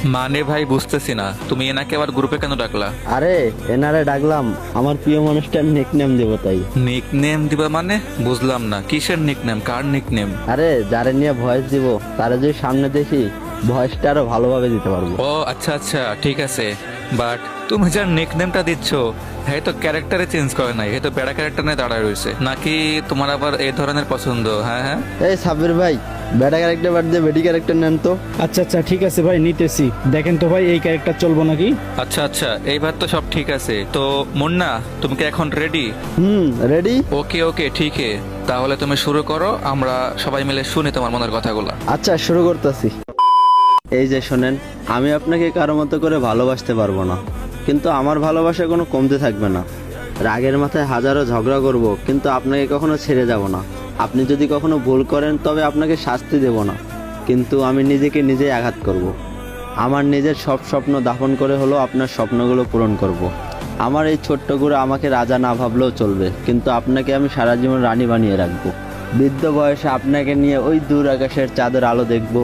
মানে ভাই বুঝতেছি না, তুমি এনাকে আবার গ্রুপে কেন ডাকলা? আরে এনারে ডাকলাম আমার প্রিয় মানুষটার নিকনেম দেবো তাই। নিকনেম দিবা মানে? বুঝলাম না, কিসের নিকনেম, কার নিকনেম? আরে যারে নিয়ে ভয়েস দিব তারা যদি সামনে দেখি ভয়েসটা আরো ভালোভাবে দিতে পারবো। ও আচ্ছা আচ্ছা, ঠিক আছে। বাট তুমি যার নিকনেমটা দিচ্ছ, হ্যাঁ তো ক্যারেক্টারে চেঞ্জ করে নাই, হ্যাঁ তো বেড়া ক্যারেক্টার নিয়ে দাঁড়ায় রয়েছে নাকি? তোমার আবার এই ধরনের পছন্দ? হ্যাঁ হ্যাঁ। এই সাব্বির ভাই, বেটা ক্যারেক্টার বাদ দিয়ে বেটি ক্যারেক্টার নেন তো। আচ্ছা আচ্ছা ঠিক আছে ভাই, নিতেছি। দেখেন তো ভাই এই ক্যারেক্টার চলবো নাকি? আচ্ছা আচ্ছা, এইবার তো সব ঠিক আছে। তো মুন্না, তুমি কি এখন রেডি? রেডি। ওকে ওকে, ঠিক আছে, তাহলে তুমি শুরু করো, আমরা সবাই মিলে শুনি তোমার মনের কথাগুলো। আচ্ছা শুরু করতেছি। এই যে শোনেন, আমি আপনাকে কারো মতো করে ভালোবাসতে পারবো না, কিন্তু আমার ভালোবাসা কোনো কমতে থাকবে না। রাগের মাথায় হাজারো ঝগড়া করব, কিন্তু আপনাকে কখনো ছেড়ে যাব না। আপনি যদি কখনো ভুল করেন তবে আপনাকে শাস্তি দেব না, কিন্তু আমি নিজেকে নিজেই আঘাত করব। আমার নিজের সব স্বপ্ন দাফন করে হলেও আপনার স্বপ্নগুলো পূরণ করব। আমার এই ছোট্ট গুঁড়ো আমাকে রাজা না ভাবলেও চলবে, কিন্তু আপনাকে আমি সারা জীবন রানী বানিয়ে রাখবো। বৃদ্ধ বয়সে আপনাকে নিয়ে ওই দূর আকাশের চাঁদের আলো দেখব।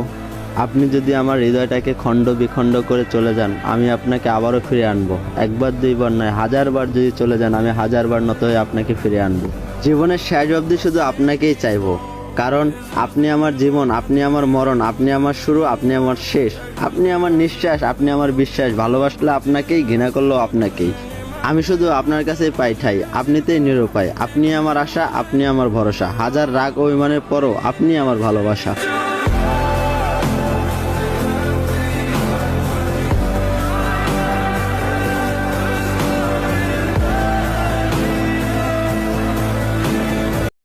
আপনি যদি আমার হৃদয়টাকে খণ্ড বিখণ্ড করে চলে যান, আমি আপনাকে আবারও ফিরে আনবো। একবার দুইবার নয়, হাজারবার যদি চলে যান, আমি হাজারবার নত হয়ে আপনাকে ফিরে আনবো। জীবনের শেষ অবধি শুধু আপনাকেই চাইবো, কারণ আপনি আমার জীবন, আপনি আমার মরণ, আপনি আমার শুরু, আপনি আমার শেষ, আপনি আমার নিঃশ্বাস, আপনি আমার বিশ্বাস। ভালোবাসলে আপনাকেই, ঘৃণা করলেও আপনাকেই। আমি শুধু আপনার কাছেই পাই ঠাই, আপনিতেই নিরুপায়। আপনি আমার আশা, আপনি আমার ভরসা। হাজার রাগ অভিমানের পরও আপনি আমার ভালোবাসা।